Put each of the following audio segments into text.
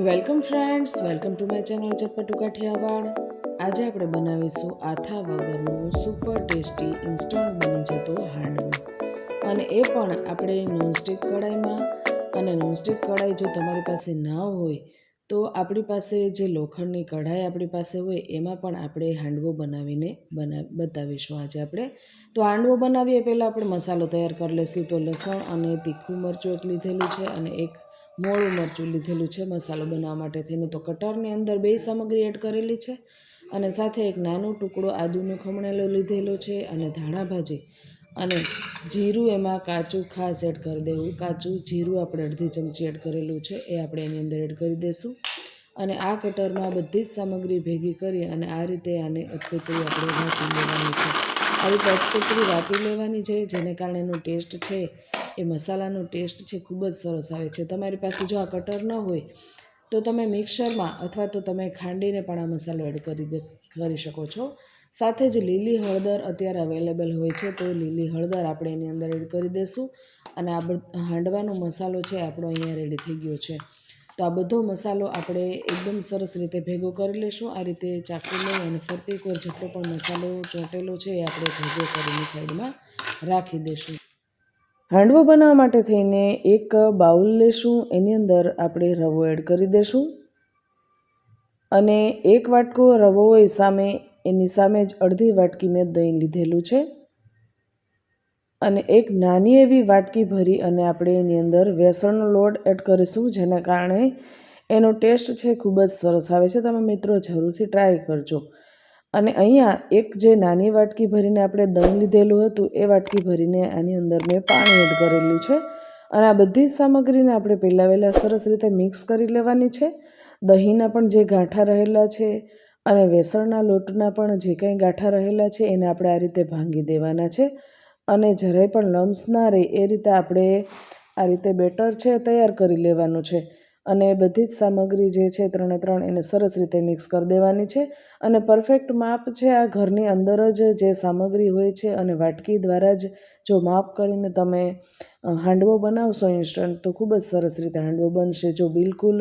Welcome friends, welcome to my channel ચટપટુ કાઠિયાવાડ. આજે આપણે બનાવીશું આથા વગરનું સુપર ટેસ્ટી ઇન્સ્ટન્ટ બની જતો હાંડવો, અને એ પણ આપણે નોનસ્ટિક કઢાઈમાં. અને નોનસ્ટિક કઢાઈ જો તમારી પાસે ના હોય તો આપણી પાસે જે લોખંડની કઢાઈ આપણી પાસે હોય એમાં પણ આપણે હાંડવો બનાવીને બતાવીશું આજે આપણે. તો હાંડવો બનાવીએ પહેલાં આપણે મસાલો તૈયાર કરી લઈશું. તો લસણ અને તીખું મરચું એક લીધેલું છે અને એક મોળું મરચું લીધેલું છે મસાલો બનાવવા માટે થઈને. તો કટરની અંદર 2 સામગ્રી એડ કરેલી છે અને સાથે એક નાનો ટુકડો આદુનો ખમણેલો લીધેલો છે અને ધાણા ભાજી અને જીરું એમાં કાચું ખાસ એડ કરી દેવું. કાચું જીરું આપણે અડધી ચમચી એડ કરેલું છે એ આપણે એની અંદર એડ કરી દઈશું. અને આ કટરમાં બધી જ સામગ્રી ભેગી કરી અને આ રીતે આને અધકચરી આપણે વાટી લેવાની છે. આ રીતે અધકચરી વાટી લેવાની છે, જેને કારણે એનો ટેસ્ટ છે એ મસાલાનો ટેસ્ટ છે ખૂબ જ સરસ આવે છે. તમારી પાસે જો આ કટર ન હોય તો તમે મિક્સરમાં અથવા તો તમે ખાંડીને પણ આ મસાલો એડ કરી શકો છો. સાથે જ લીલી હળદર અત્યારે અવેલેબલ હોય છે, તો લીલી હળદર આપણે એની અંદર એડ કરી દઈશું. અને આ હાંડવાનો મસાલો છે આપણો અહીંયા રેડી થઈ ગયો છે. તો આ બધો મસાલો આપણે એકદમ સરસ રીતે ભેગો કરી લઈશું. આ રીતે ચાકુ લઈ અને ફરતી કોર જેટલો પણ મસાલો ચોંટેલો છે એ આપણે ભેગો કરીને સાઈડમાં રાખી દઈશું. હાંડવો બનાવવા માટે થઈને એક બાઉલ લેશું, એની અંદર આપણે રવો એડ કરી દઈશું. અને એક વાટકો રવો હોય સામે, એની સામે જ અડધી વાટકી મેં દહીં લીધેલું છે. અને એક નાની એવી વાટકી ભરી અને આપણે એની અંદર બેસનનો લોટ એડ કરીશું, જેના કારણે એનો ટેસ્ટ છે ખૂબ જ સરસ આવે છે. તમે મિત્રો જરૂરથી ટ્રાય કરજો. અને અહીંયા એક જે નાની વાટકી ભરીને આપણે દહીં લીધેલું હતું એ વાટકી ભરીને આની અંદર મેં પાણી એડ કરેલું છે. અને આ બધી જ સામગ્રીને આપણે પહેલાં સરસ રીતે મિક્સ કરી લેવાની છે. દહીંના પણ જે ગાંઠા રહેલા છે અને વેસણના લોટના પણ જે કંઈ ગાંઠા રહેલા છે એને આપણે આ રીતે ભાંગી દેવાના છે. અને જરાય પણ લમ્સ ના રહે એ રીતે આપણે આ રીતે બેટર છે તૈયાર કરી લેવાનું છે. અને બધી જ સામગ્રી જે છે 3 એને સરસ રીતે મિક્સ કરી દેવાની છે. અને પરફેક્ટ માપ છે આ ઘરની અંદર જ જે સામગ્રી હોય છે, અને વાટકી દ્વારા જ જો માપ કરીને તમે હાંડવો બનાવશો ઇન્સ્ટન્ટ, તો ખૂબ જ સરસ રીતે હાંડવો બનશે. જો બિલકુલ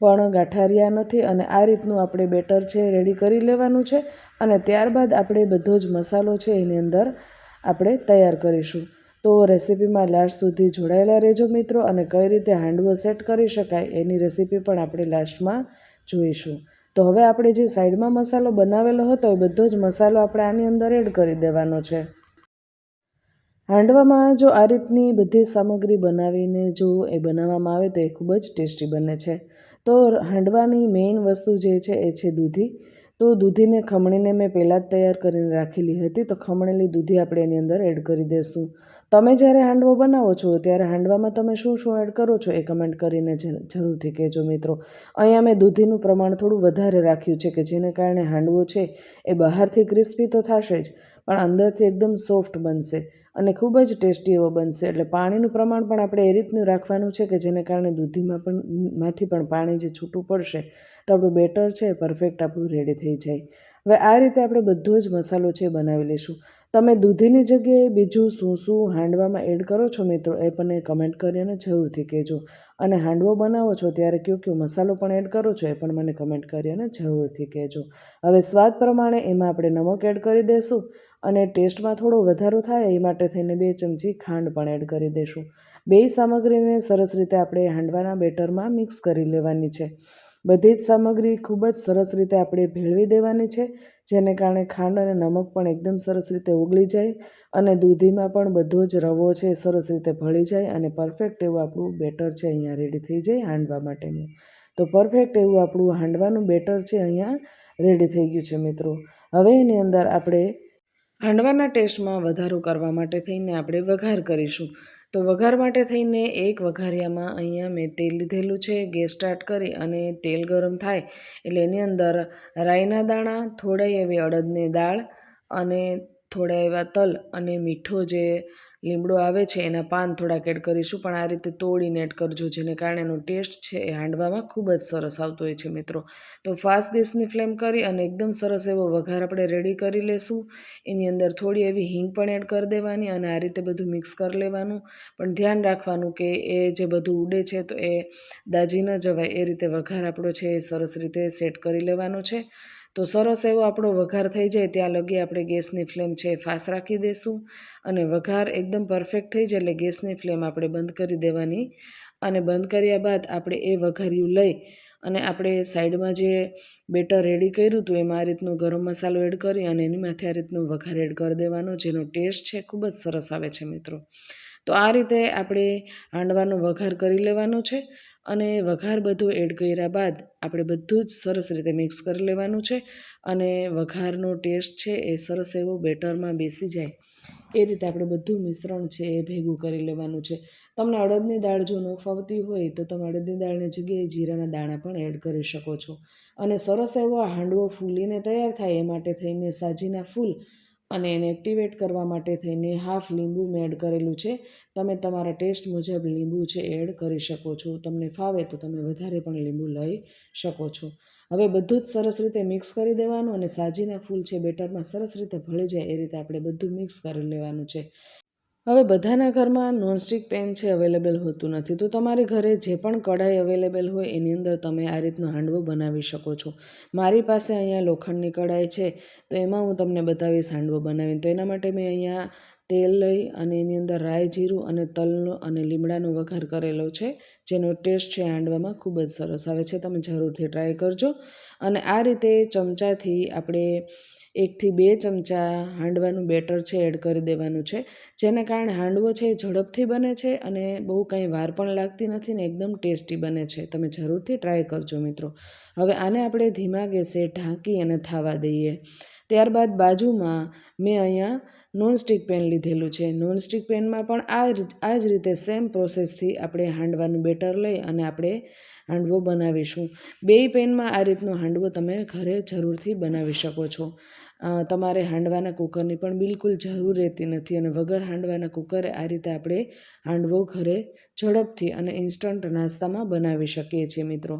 પણ ગાંઠારિયા નથી. અને આ રીતનું આપણે બેટર છે રેડી કરી લેવાનું છે. અને ત્યારબાદ આપણે બધો જ મસાલો છે એની અંદર આપણે તૈયાર કરીશું. તો રેસીપીમાં લાસ્ટ સુધી જોડાયેલા રહેજો મિત્રો, અને કઈ રીતે હાંડવો સેટ કરી શકાય એની રેસીપી પણ આપણે લાસ્ટમાં જોઈશું. તો હવે આપણે જે સાઈડમાં મસાલો બનાવેલો હતો એ બધો જ મસાલો આપણે આની અંદર એડ કરી દેવાનો છે. હાંડવામાં જો આ રીતની બધી સામગ્રી બનાવીને જો એ બનાવવામાં આવે તો એ ખૂબ જ ટેસ્ટી બને છે. તો હાંડવાની મેઇન વસ્તુ જે છે એ છે દૂધી. તો દૂધીને ખમણીને મેં પહેલાં જ તૈયાર કરીને રાખેલી હતી. તો ખમણેલી દૂધી આપણે એની અંદર એડ કરી દઈશું. તમે જ્યારે હાંડવો બનાવો છો ત્યારે હાંડવામાં તમે શું શું એડ કરો છો એ કમેન્ટ કરીને જરૂરથી કહેજો મિત્રો. અહીંયા મેં દૂધીનું પ્રમાણ થોડું વધારે રાખ્યું છે, કે જેને કારણે હાંડવો છે એ બહારથી ક્રિસ્પી તો થશે જ, પણ અંદરથી એકદમ સોફ્ટ બનશે અને ખૂબ જ ટેસ્ટી એવો બનશે. એટલે પાણીનું પ્રમાણ પણ આપણે એ રીતનું રાખવાનું છે કે જેને કારણે માંથી પણ પાણી જે છૂટું પડશે તો આપણું બેટર છે પરફેક્ટ આપણું રેડી થઈ જાય. હવે આ રીતે આપણે બધો જ મસાલો છે બનાવી લઈશું. તમે દૂધીની જગ્યાએ બીજું શું શું હાંડવામાં એડ કરો છો મિત્રો એ પણ કમેન્ટ કરીને જરૂરથી કહેજો. અને હાંડવો બનાવો છો ત્યારે કયો મસાલો પણ એડ કરો છો એ પણ મને કમેન્ટ કરીને જરૂરથી કહેજો. હવે સ્વાદ પ્રમાણે એમાં આપણે નમક એડ કરી દઈશું. અને ટેસ્ટમાં થોડો વધારો થાય એ માટે થઈને 2 ચમચી ખાંડ પણ એડ કરી દઈશું. 2 સામગ્રીને સરસ રીતે આપણે હાંડવાના બેટરમાં મિક્સ કરી લેવાની છે. બધી જ સામગ્રી ખૂબ જ સરસ રીતે આપણે ભેળવી દેવાની છે, જેને કારણે ખાંડ અને નમક પણ એકદમ સરસ રીતે ઓગળી જાય અને દૂધીમાં પણ બધો જ રવો છે સરસ રીતે ભળી જાય અને પરફેક્ટ એવું આપણું બેટર છે અહીંયા રેડી થઈ જાય હાંડવા માટેનું. તો પરફેક્ટ એવું આપણું હાંડવાનું બેટર છે અહીંયા રેડી થઈ ગયું છે મિત્રો. હવે એની અંદર આપણે હાંડવાના ટેસ્ટમાં વધારો કરવા માટે થઈને આપણે વઘાર કરીશું. તો વઘાર માટે થઈને એક વઘારિયામાં અહીંયા મેં તેલ લીધેલું છે. ગેસ સ્ટાર્ટ કરી અને તેલ ગરમ થાય એટલે એની અંદર રાઈના દાણા, થોડી એવી અડદની દાળ અને થોડા એવા તલ અને મીઠો જે લીમડો આવે છે એના પાન થોડાક એડ કરીશું, પણ આ રીતે તોડીને એડ કરજો, જેને કારણે એનો ટેસ્ટ છે એ હાંડવામાં ખૂબ જ સરસ આવતો હોય છે મિત્રો. તો ફાસ્ટ ગેસની ફ્લેમ કરી અને એકદમ સરસ એવો વઘાર આપણે રેડી કરી લેશું. એની અંદર થોડી એવી હિંગ પણ એડ કરી દેવાની અને આ રીતે બધું મિક્સ કરી લેવાનું. પણ ધ્યાન રાખવાનું કે એ જે બધું ઉડે છે તો એ દાજી ન જવાય, એ રીતે વઘાર આપણો છે એ સરસ રીતે સેટ કરી લેવાનો છે. તો સરસ એવો આપણો વઘાર થઈ જાય ત્યાં લગી આપણે ગેસની ફ્લેમ છે એ ફાસ્ટ રાખી દઈશું. અને વઘાર એકદમ પરફેક્ટ થઈ જાય એટલે ગેસની ફ્લેમ આપણે બંધ કરી દેવાની. અને બંધ કર્યા બાદ આપણે એ વઘાર્યું લઈ અને આપણે સાઈડમાં જે બેટર રેડી કર્યું હતું એમાં આ રીતનો ગરમ મસાલો એડ કરી અને એની માથે આ રીતનો વઘાર એડ કરી દેવાનો, જેનો ટેસ્ટ છે ખૂબ જ સરસ આવે છે મિત્રો. તો આ રીતે આપણે હાંડવાનો વઘાર કરી લેવાનો છે. અને વઘાર બધું એડ કર્યા બાદ આપણે બધું જ સરસ રીતે મિક્સ કરી લેવાનું છે. અને વઘારનો ટેસ્ટ છે એ સરસ એવો બેટરમાં બેસી જાય એ રીતે આપણે બધું મિશ્રણ છે એ ભેગું કરી લેવાનું છે. તમને અડદની દાળ જો ન ફાવતી હોય તો તમે અડદની દાળની જગ્યાએ જીરાના દાણા પણ એડ કરી શકો છો. અને સરસ એવો આ હાંડવો ફૂલીને તૈયાર થાય એ માટે થઈને સાજીના ફૂલ અને એને એક્ટિવેટ કરવા માટે થઈને હાફ લીંબુ મેં એડ કરેલું છે. તમે તમારા ટેસ્ટ મુજબ લીંબુ છે એડ કરી શકો છો. તમને ફાવે તો તમે વધારે પણ લીંબુ લઈ શકો છો. હવે બધું જ સરસ રીતે મિક્સ કરી દેવાનું અને સાજીના ફૂલ છે બેટરમાં સરસ રીતે ભળી જાય એ રીતે આપણે બધું મિક્સ કરી લેવાનું છે. હવે બધાના ઘરમાં નોનસ્ટિક પેન છે અવેલેબલ હોતું નથી, તો તમારી ઘરે જે પણ કઢાઈ અવેલેબલ હોય એની અંદર તમે આ રીતનો હાંડવો બનાવી શકો છો. મારી પાસે અહીંયા લોખંડની કઢાઈ છે તો એમાં હું તમને બતાવીશ હાંડવો બનાવીને. તો એના માટે મેં અહીંયા તેલ લઈ અને એની અંદર રાઈ, જીરું અને તલનો અને લીમડાનો વઘાર કરેલો છે, જેનો ટેસ્ટ છે હાંડવામાં ખૂબ જ સરસ આવે છે. તમે જરૂરથી ટ્રાય કરજો. અને આ રીતે ચમચાથી આપણે 1 થી 2 ચમચા હાંડવાનું બેટર છે એડ કરી દેવાનું છે, જેને કારણે હાંડવો છે એ ઝડપથી બને છે અને બહુ કંઈ વાર પણ લાગતી નથી ને એકદમ ટેસ્ટી બને છે. તમે જરૂરથી ટ્રાય કરજો મિત્રો. હવે આને આપણે ધીમા ગેસે ઢાંકી અને થવા દઈએ. ત્યારબાદ બાજુમાં મેં અહીંયા નોનસ્ટિક પેન લીધેલું છે. નોનસ્ટિક પેનમાં પણ આ જ રીતે સેમ પ્રોસેસથી આપણે હાંડવાનું બેટર લઈ અને આપણે હાંડવો બનાવીશું. બેય પેનમાં આ રીતનો હાંડવો તમે ઘરે જરૂરથી બનાવી શકો છો. તમારે હાંડવાના કુકરની પણ બિલકુલ જરૂર રહેતી નથી અને વગર હાંડવાના કુકરે આ રીતે આપણે હાંડવો ઘરે ઝડપથી અને ઇન્સ્ટન્ટ નાસ્તામાં બનાવી શકીએ છીએ મિત્રો.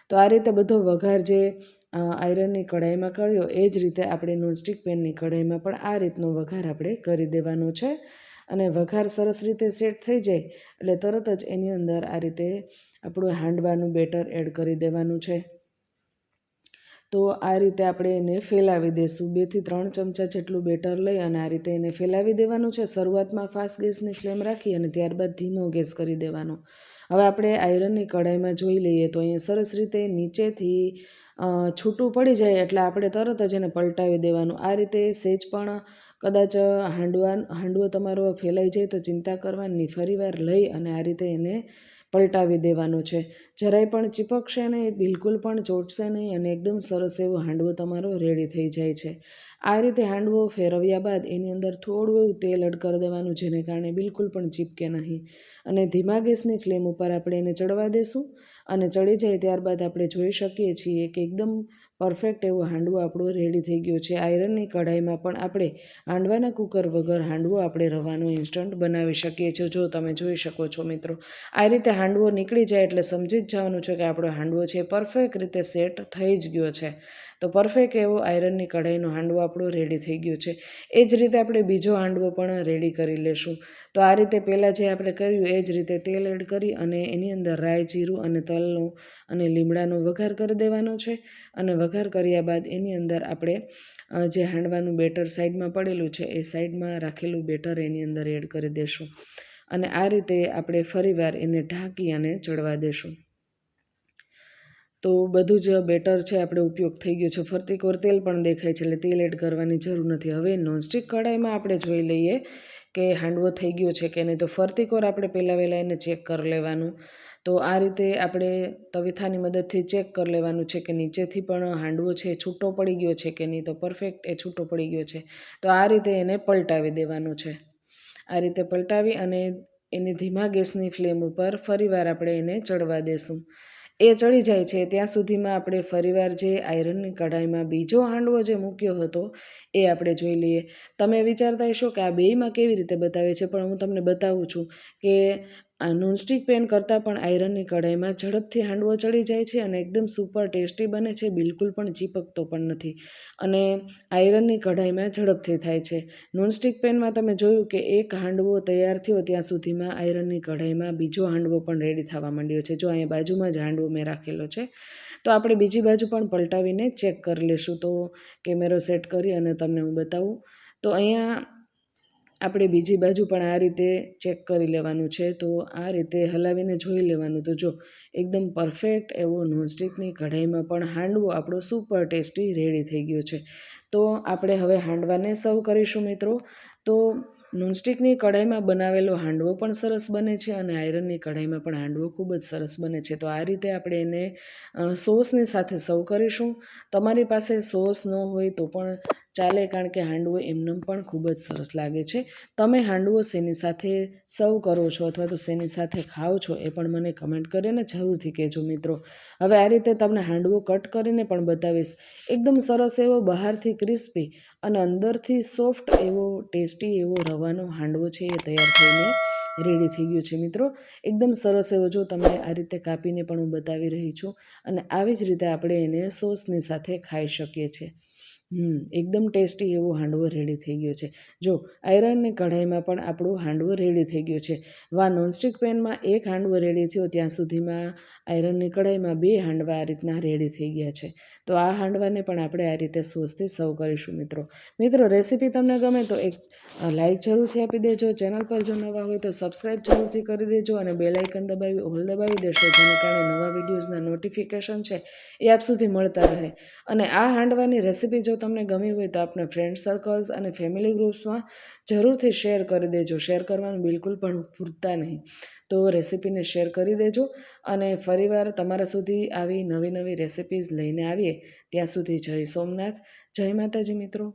તો આ રીતે બધો વઘાર જે આયરનની કઢાઈમાં કર્યો એ જ રીતે આપણે નોનસ્ટિક પેનની કઢાઈમાં પણ આ રીતનો વઘાર આપણે કરી દેવાનો છે. અને વઘાર સરસ રીતે સેટ થઈ જાય એટલે તરત જ એની અંદર આ રીતે આપણું હાંડવાનું બેટર એડ કરી દેવાનું છે. તો આ રીતે આપણે એને ફેલાવી દઈશું. 2 થી 3 ચમચા જેટલું બેટર લઈ અને આ રીતે એને ફેલાવી દેવાનું છે. શરૂઆતમાં ફાસ્ટ ગેસની ફ્લેમ રાખી અને ત્યારબાદ ધીમો ગેસ કરી દેવાનો. હવે આપણે આયરનની કઢાઈમાં જોઈ લઈએ તો અહીંયા સરસ રીતે નીચેથી છૂટું પડી જાય એટલે આપણે તરત જ એને પલટાવી દેવાનું. આ રીતે સહેજ પણ કદાચ હાંડવો તમારો ફેલાઈ જાય તો ચિંતા કરવાની, ફરીવાર લઈ અને આ રીતે એને પલટાવી દેવાનો છે. જરાય પણ ચીપકશે નહીં, બિલકુલ પણ ચોંટશે નહીં અને એકદમ સરસ એવો હાંડવો તમારો રેડી થઈ જાય છે. આ રીતે હાંડવો ફેરવ્યા બાદ એની અંદર થોડું એવું તેલ એડ કરી દેવાનું, જેને કારણે બિલકુલ પણ ચીપકે નહીં. અને ધીમા ગેસની ફ્લેમ ઉપર આપણે એને ચડવા દેશું અને ચડી જાય ત્યારબાદ આપણે જોઈ શકીએ છીએ કે એકદમ પરફેક્ટ એવો હાંડવો આપણો રેડી થઈ ગયો છે. આયરનની કઢાઈમાં પણ આપણે હાંડવાના કુકર વગર હાંડવો આપણે રવાનો ઇન્સ્ટન્ટ બનાવી શકીએ છીએ. જો તમે જોઈ શકો છો મિત્રો, આ રીતે હાંડવો નીકળી જાય એટલે સમજી જ જવાનું છે કે આપણો હાંડવો છે પરફેક્ટ રીતે સેટ થઈ જ ગયો છે. તો પરફેક્ટ એવો આયરનની કઢાઈનો હાંડવો આપણો રેડી થઈ ગયો છે. એ જ રીતે આપણે બીજો હાંડવો પણ રેડી કરી લેશું. તો આ રીતે પહેલાં જે આપણે કર્યું એ જ રીતે તેલ એડ કરી અને એની અંદર રાઈ, જીરું અને તલનો અને લીમડાનો વઘાર કરી દેવાનો છે. અને વઘાર કર્યા બાદ એની અંદર આપણે જે હાંડવાનું બેટર સાઈડમાં પડેલું છે એ સાઈડમાં રાખેલું બેટર એની અંદર એડ કરી દેશું. અને આ રીતે આપણે ફરીવાર એને ઢાંકી અને ચડવા દેશું. તો બધું જ બેટર છે આપણે ઉપયોગ થઈ ગયો છે. ફરતી કોર તેલ પણ દેખાય છે એટલે તેલ એડ કરવાની જરૂર નથી. હવે નોનસ્ટિક કઢાઈમાં આપણે જોઈ લઈએ કે હાંડવો થઈ ગયો છે કે નહીં. તો ફરતી કોર આપણે વહેલા એને ચેક કરી લેવાનું. તો આ રીતે આપણે તવીથાની મદદથી ચેક કરી લેવાનું છે કે નીચેથી પણ હાંડવો છે છૂટો પડી ગયો છે કે નહીં. તો પરફેક્ટ એ છૂટો પડી ગયો છે. તો આ રીતે એને પલટાવી દેવાનું છે. આ રીતે પલટાવી અને એને ધીમા ગેસની ફ્લેમ ઉપર ફરીવાર આપણે એને ચડવા દેશું. એ ચડી જાય છે ત્યાં સુધીમાં આપણે ફરીવાર જે આયરનની કઢાઈમાં બીજો હાંડવો જે મૂક્યો હતો એ આપણે જોઈ લઈએ. તમે વિચારતા હશો કે આ બેયમાં કેવી રીતે બતાવે છે, પણ હું તમને બતાવું છું કે આ નોનસ્ટિક પેન કરતાં પણ આયરનની કઢાઈમાં ઝડપથી હાંડવો ચડી જાય છે અને એકદમ સુપર ટેસ્ટી બને છે, બિલકુલ પણ ચીપકતો પણ નથી અને આયરનની કઢાઈમાં ઝડપથી થાય છે. નોનસ્ટિક પેનમાં તમે જોયું કે એક હાંડવો તૈયાર થયો ત્યાં સુધીમાં આયરનની કઢાઈમાં બીજો હાંડવો પણ રેડી થવા માંડ્યો છે. જો અહીંયા બાજુમાં જ હાંડવો મેં રાખેલો છે, તો આપણે બીજી બાજુ પણ પલટાવીને ચેક કરી લેશું. તો કેમેરો સેટ કરી અને તમને હું બતાવું. તો અહીંયા આપણે બીજી બાજુ પણ આ રીતે ચેક કરી લેવાનું છે. તો આ રીતે હલાવીને જોઈ લેવાનું. તો જો એકદમ પરફેક્ટ એવો નોનસ્ટિકની કઢાઈમાં પણ હાંડવો આપણો સુપર ટેસ્ટી રેડી થઈ ગયો છે. તો આપણે હવે હાંડવાને સર્વ કરીશું મિત્રો. તો નોનસ્ટિકની કઢાઈમાં બનાવેલો હાંડવો પણ સરસ બને છે અને આયરનની કઢાઈમાં પણ હાંડવો ખૂબ જ સરસ બને છે. તો આ રીતે આપણે એને સોસની સાથે સર્વ કરીશું. તમારી પાસે સોસ ન હોય તો પણ ચાલે, કારણ કે હાંડવો એમનેમ પણ ખૂબ જ સરસ લાગે છે. તમે હાંડવો શેની સાથે સર્વ કરો છો અથવા તો શેની સાથે ખાઓ છો એ પણ મને કમેન્ટ કરીને જરૂરથી કહેજો મિત્રો. હવે આ રીતે તમને હાંડવો કટ કરીને પણ બતાવીશ. એકદમ સરસ એવો બહારથી ક્રિસ્પી અને અંદરથી સોફ્ટ એવો ટેસ્ટી એવો રવાનો હાંડવો છે એ તૈયાર થઈને રેડી થઈ ગયો છે મિત્રો. એકદમ સરસ એવો જો તમને આ રીતે કાપીને પણ હું બતાવી રહી છું અને આવી જ રીતે આપણે એને સોસની સાથે ખાઈ શકીએ છીએ. એકદમ ટેસ્ટી એવો હાંડવો રેડી થઈ ગયો છે. જો આયરનની કઢાઈમાં પણ આપણો હાંડવો રેડી થઈ ગયો છે. નોનસ્ટિક પેનમાં એક હાંડવો રેડી થયો ત્યાં સુધીમાં આયરનની કઢાઈમાં 2 હાંડવા આ રીતના રેડી થઈ ગયા છે. તો આ હાંડવાને પણ આપણે આ રીતે સોસથી સર્વ કરીશું મિત્રો. રેસીપી તમને ગમે તો એક લાઈક જરૂરથી આપી દેજો. ચેનલ પર જો નવા હોય તો સબસ્ક્રાઈબ જરૂરથી કરી દેજો અને બેલ આઇકન દબાવી ઓલ દબાવી દેશો, જેને કારણે નવા વિડીયોઝના નોટિફિકેશન છે એ આપ સુધી મળતા રહે. અને આ હાંડવાની રેસીપી જો તમને ગમી હોય તો આપણે ફ્રેન્ડ સર્કલ્સ અને ફેમિલી ગ્રુપ્સમાં જરૂરથી શેર કરી દેજો. શેર કરવાનું બિલકુલ પણ ભૂલતા નહીં. તો રેસીપીને શેર કરી દેજો અને ફરીવાર તમારા સુધી આવી નવી નવી રેસીપીઝ લઈને આવીએ. ત્યાં સુધી જય સોમનાથ, જય માતાજી મિત્રો.